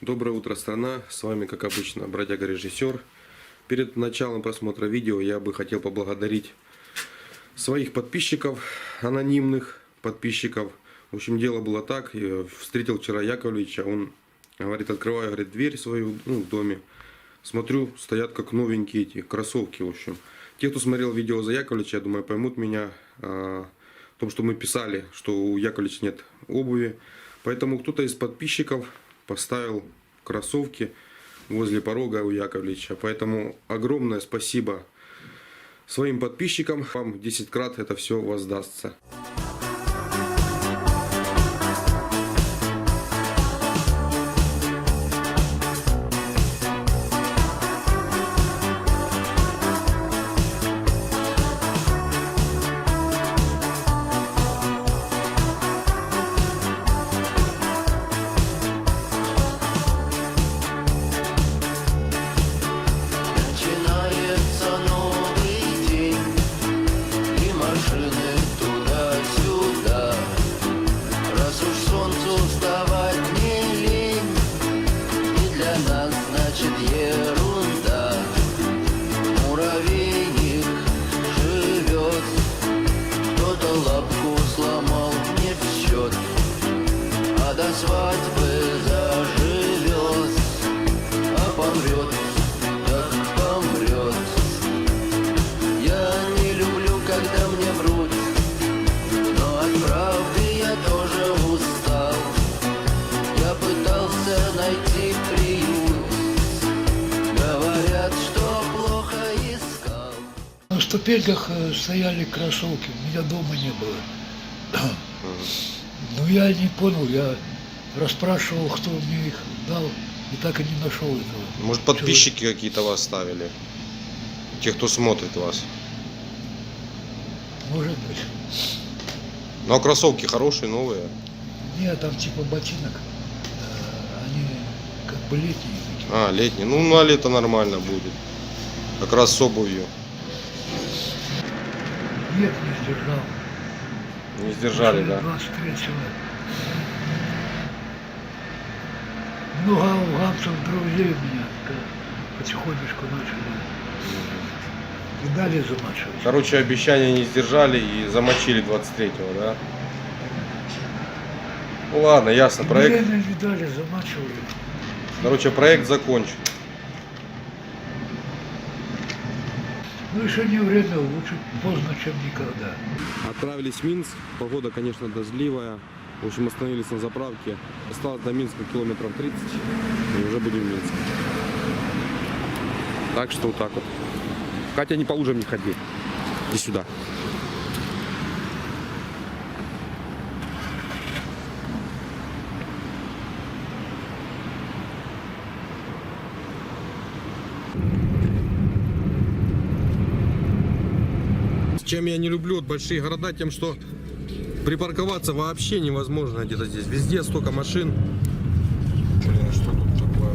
Доброе утро, страна! С вами, как обычно, бродяга-режиссер. Перед началом просмотра видео я бы хотел поблагодарить своих подписчиков, анонимных подписчиков. В общем, дело было так. Я встретил вчера Яковлевича. Он говорит, открываю, говорит, дверь свою в доме. Смотрю, стоят как новенькие эти кроссовки, в общем. Те, кто смотрел видео за Яковлевича, я думаю, поймут меня о том, что мы писали, что у Яковлевича нет обуви. Поэтому кто-то из подписчиков поставил кроссовки возле порога у Яковлевича. Поэтому огромное спасибо своим подписчикам. Вам 10 крат это все воздастся. До свадьбы заживет, а помрет, так помрет. Я не люблю, когда мне врут, но от правды я тоже устал. Я пытался найти приют, говорят, что плохо искал. На ступеньках стояли кроссовки, у меня дома не было. Но я не понял, я расспрашивал, кто мне их дал, и так и не нашел этого. Может, подписчики какие-то вас ставили? Те, кто смотрит вас. Может быть. Ну, а кроссовки хорошие, новые? Нет, там типа ботинок, они как бы летние такие. А, летние. Ну, на лето нормально будет. Как раз с обувью. Нет, не сдержал. Не сдержали, да? 23-го. Много афганцев друзей у меня потихонечку начали. И далее замачивать. Короче, обещания не сдержали и замочили 23-го, да? Ну ладно, ясно. Проект... Время не дали, замачивали. Короче, проект закончен. Ну еще не время, лучше поздно, чем никогда. Отправились в Минск. Погода, конечно, дождливая. В общем, остановились на заправке. Осталось до Минска километров 30. И уже будем в Минске. Так что вот так вот. Катя, не по лужам не ходи. Иди сюда. Чем я не люблю вот большие города, тем, что припарковаться вообще невозможно где-то здесь. Везде столько машин. Блин, что тут такое?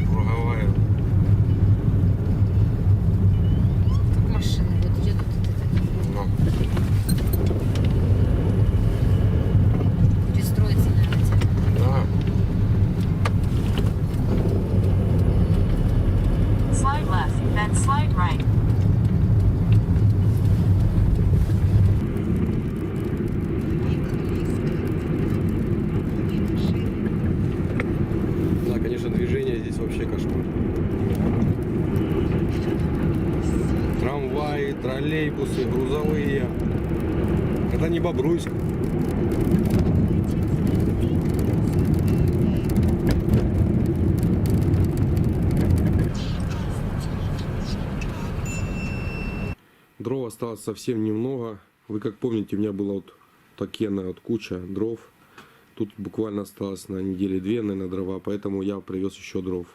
Круговая. Машины вот едут. Ну. Перестроиться, наверное. Да. Slide left, then slide right. Да, конечно, движение здесь вообще кошмар. Трамваи, троллейбусы, грузовые. Это не Бобруйск. Дров осталось совсем немного. Вы как помните, у меня была вот такенная вот куча дров. Тут буквально осталось на неделе-две, наверное, дрова, поэтому я привез еще дров.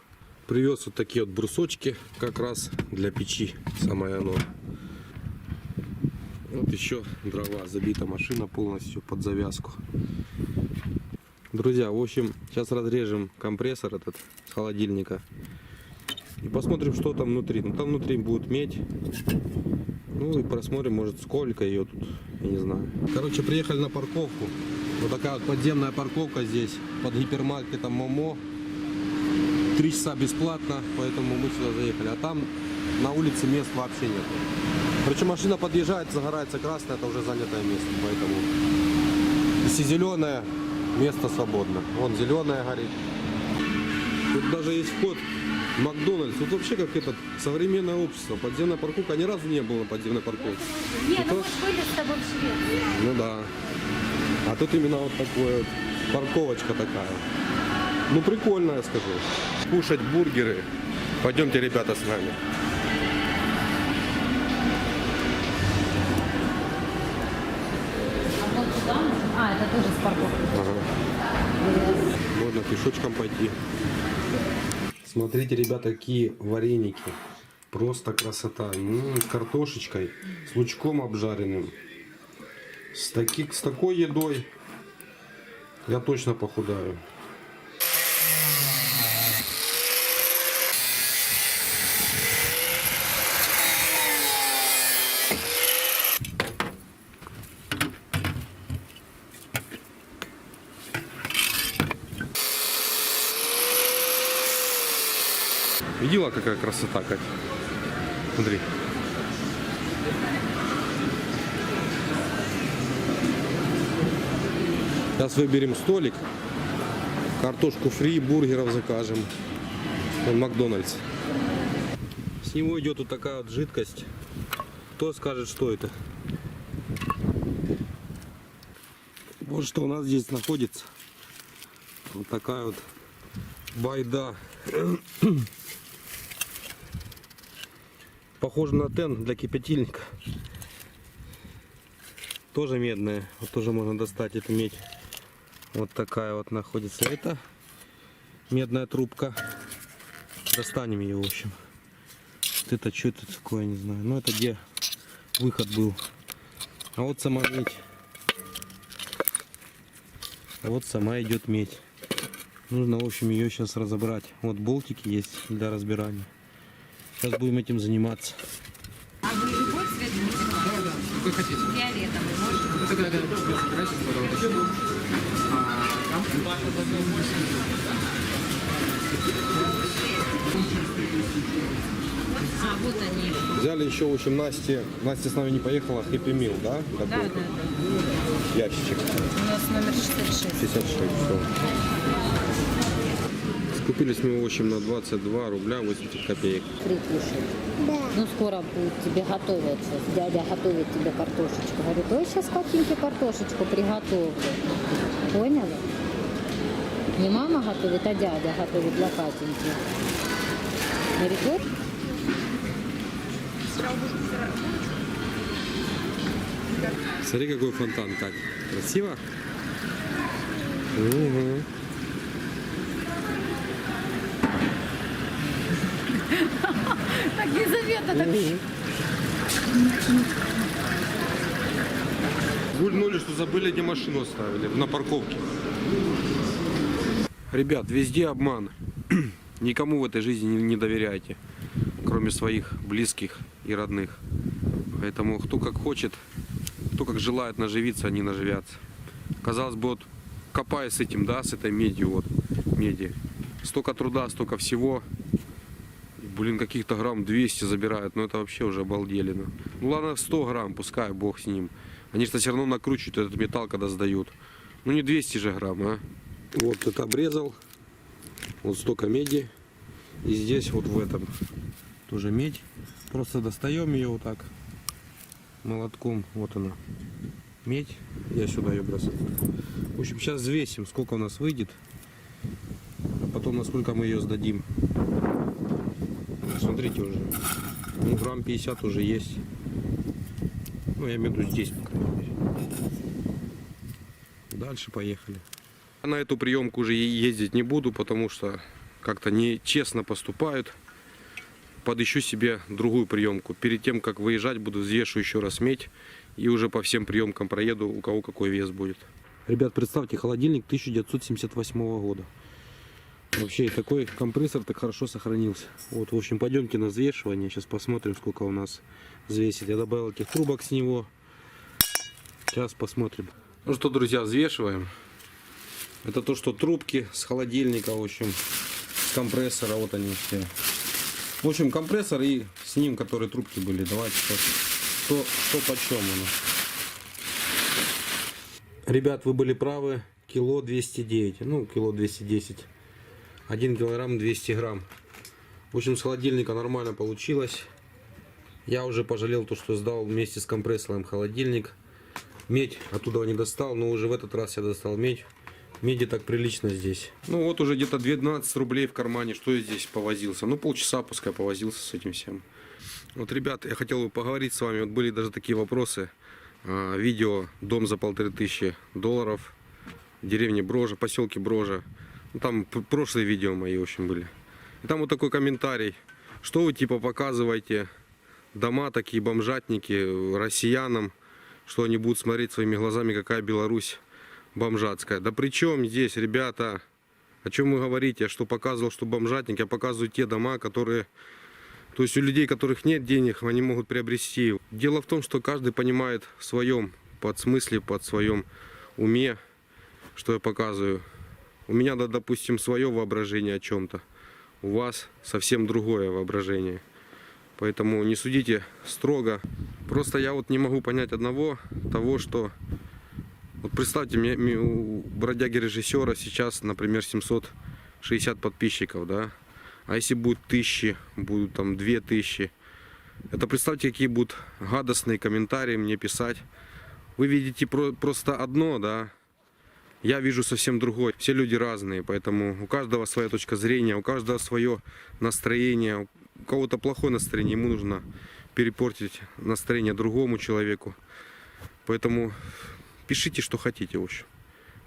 Привез вот такие вот брусочки, как раз для печи, самое оно. Вот еще дрова, забита машина полностью под завязку. Друзья, в общем, сейчас разрежем компрессор этот с холодильника. И посмотрим, что там внутри. Ну, там внутри будет медь. Ну и просмотрим, может, сколько ее тут, я не знаю. Короче, приехали на парковку. Вот такая вот подземная парковка здесь, под гипермаркетом Момо. 3 часа бесплатно, поэтому мы сюда заехали. А там на улице мест вообще нет. Причем машина подъезжает, загорается красная, это уже занятое место, поэтому если зеленое, место свободно. Вон зеленая горит. Тут даже есть вход в Макдональдс. Тут вообще как этот современное общество. Подземная парковка ни разу не было на подземной парковке. Не, И ну то- мы ж были с тобой в Швеции. Ну да. А тут именно вот такое вот парковочка такая. Ну прикольно, я скажу. Кушать бургеры. Пойдемте, ребята, с нами. А вот туда можно? А, это тоже с парковкой. Ага. Можно пешочком пойти. Смотрите, ребята, какие вареники. Просто красота. С картошечкой, с лучком обжаренным. С такой едой я точно похудаю. Видела, какая красота, Кать? Смотри. Сейчас выберем столик. Картошку фри, бургеров закажем. Вон Макдональдс. С него идет вот такая вот жидкость. Кто скажет, что это? Вот что у нас здесь находится. Вот такая вот байда. Похоже на тен для кипятильника. Тоже медная. Вот тоже можно достать эту медь. Вот такая вот находится. Это медная трубка. Достанем ее, в общем. Вот это что это такое, не знаю. Ну это где выход был. А вот сама медь. А вот сама идет медь. Нужно, в общем, ее сейчас разобрать. Вот болтики есть для разбирания. Сейчас будем этим заниматься. А вы любой цвет будете? Да, да, какой хотите. Фиолетовый, можно? А, вот они. Взяли еще, в общем, Настя с нами не поехала, Happy Meal, да? Да, Такой да, да. ящичек. У нас номер 66. 56, все. Скупились мы, в общем, на 22 рубля 80 копеек. Фри кушать. Да. Ну, скоро будет тебе готовиться. Дядя готовит тебе картошечку. Говорит, ой, сейчас Катеньке картошечку приготовлю. Поняли? Не мама готовит, а дядя готовит для Катеньки. Говорит, вот. Смотри, какой фонтан, Кать. Красиво? Угу. Так, Елизавета, так... Гульнули, что забыли, где машину оставили, на парковке. Ребят, везде обман. Никому в этой жизни не доверяйте, кроме своих близких и родных. Поэтому кто как хочет, кто как желает наживиться, они наживятся. Казалось бы, вот копая с этим, да, с этой медью, вот, меди. Столько труда, столько всего. Блин, каких-то грамм 200 забирают, но это вообще уже обалдели. Ну ладно, 100 грамм, пускай, бог с ним. Они что все равно накручивают этот металл, когда сдают. Ну не 200 же грамм, а. Вот это обрезал. Вот столько меди. И здесь вот в этом тоже медь. Просто достаем ее вот так. Молотком. Вот она. Медь. Я сюда ее бросаю. В общем, сейчас взвесим, сколько у нас выйдет. А потом, насколько мы ее сдадим. Смотрите уже. Ну, грамм 50 уже есть. Ну, я имею в виду здесь, по крайней мере. Дальше поехали. На эту приемку уже ездить не буду, потому что как-то нечестно поступают. Подыщу себе другую приемку. Перед тем, как выезжать, буду взвешу еще раз медь. И уже по всем приемкам проеду, у кого какой вес будет. Ребят, представьте, холодильник 1978 года. Вообще такой компрессор так хорошо сохранился. Вот, в общем, пойдемте на взвешивание. Сейчас посмотрим, сколько у нас взвесит. Я добавил этих трубок с него. Сейчас посмотрим. Ну что, друзья, взвешиваем. Это то, что трубки с холодильника, в общем, с компрессора, вот они все. В общем, компрессор и с ним, которые трубки были. Давайте что почем оно. Ребят, вы были правы. Кило 209, ну кило 210. 1 килограмм 200 грамм. В общем, с холодильника нормально получилось. Я уже пожалел то, что сдал вместе с компрессором холодильник. Медь оттуда не достал, но уже в этот раз я достал медь. Меди так прилично здесь. Ну вот уже где-то 12 рублей в кармане. Что я здесь повозился? Ну полчаса пускай повозился с этим всем. Вот, ребят, я хотел бы поговорить с вами. Вот были даже такие вопросы. Видео «Дом за $1500» в деревне Брожа, поселке Брожа. Ну, там прошлые видео мои, в общем, были. И там вот такой комментарий. Что вы типа показываете дома такие бомжатники россиянам, что они будут смотреть своими глазами, какая Беларусь бомжатская. Да при чем здесь, ребята? О чем вы говорите? Я что показывал, что бомжатник? Я показываю те дома, которые... То есть у людей, у которых нет денег, они могут приобрести. Дело в том, что каждый понимает в своем подсмысле, под своем уме, что я показываю. У меня, да, допустим, свое воображение о чем-то. У вас совсем другое воображение. Поэтому не судите строго. Просто я вот не могу понять одного, того, что... Вот представьте, мне у бродяги-режиссера сейчас, например, 760 подписчиков, да? А если будет 1000, будут там 2000. Это представьте, какие будут гадостные комментарии мне писать. Вы видите просто одно, да? Я вижу совсем другое. Все люди разные, поэтому у каждого своя точка зрения, у каждого свое настроение. У кого-то плохое настроение, ему нужно перепортить настроение другому человеку. Поэтому пишите, что хотите, в общем.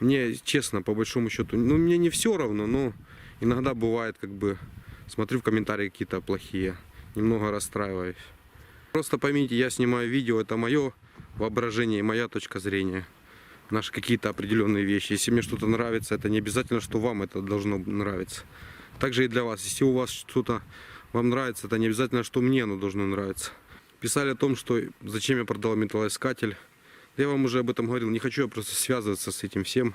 Мне, честно, по большому счету, ну, мне не все равно, но иногда бывает, как бы, смотрю в комментарии какие-то плохие, немного расстраиваюсь. Просто поймите, я снимаю видео, это мое воображение, моя точка зрения. Наши какие-то определенные вещи. Если мне что-то нравится, это не обязательно, что вам это должно нравиться. Также и для вас. Если у вас что-то вам нравится, это не обязательно, что мне оно должно нравиться. Писали о том, что зачем я продал металлоискатель. Я вам уже об этом говорил. Не хочу я просто связываться с этим всем.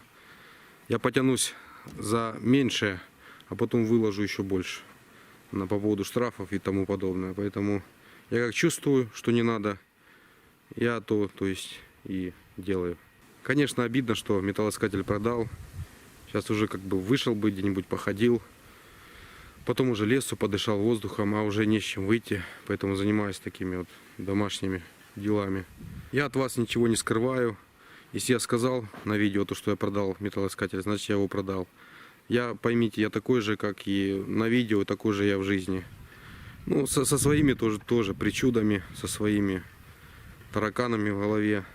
Я потянусь за меньшее, а потом выложу еще больше. По поводу штрафов и тому подобное. Поэтому я как чувствую, что не надо, я то есть и делаю. Конечно, обидно, что металлоискатель продал. Сейчас уже как бы вышел бы, где-нибудь походил. Потом уже лесу подышал воздухом, а уже не с чем выйти. Поэтому занимаюсь такими вот домашними делами. Я от вас ничего не скрываю. Если я сказал на видео то, что я продал металлоискатель, значит я его продал. Поймите, я такой же, как и на видео, такой же я в жизни. Ну, со своими тоже причудами, со своими тараканами в голове.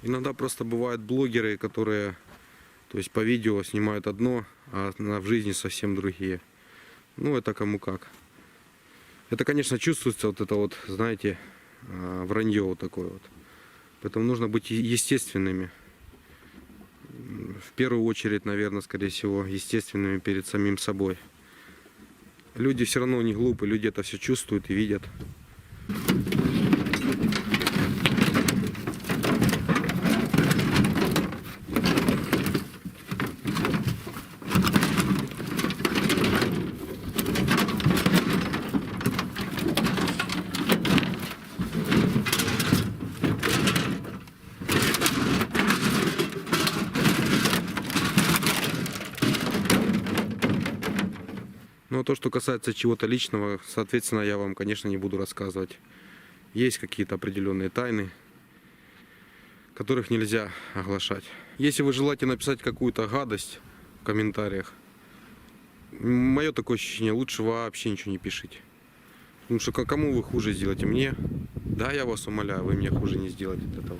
Иногда просто бывают блогеры, которые, то есть по видео снимают одно, а в жизни совсем другие. Ну, это кому как. Это, конечно, чувствуется вот это вот, знаете, вранье вот такое вот. Поэтому нужно быть естественными. В первую очередь, наверное, скорее всего, естественными перед самим собой. Люди все равно не глупы, люди это все чувствуют и видят. Но то, что касается чего-то личного, соответственно, я вам, конечно, не буду рассказывать. Есть какие-то определенные тайны, которых нельзя оглашать. Если вы желаете написать какую-то гадость в комментариях, мое такое ощущение, лучше вообще ничего не пишите. Потому что кому вы хуже сделаете? Мне? Да, я вас умоляю, вы мне хуже не сделаете от этого.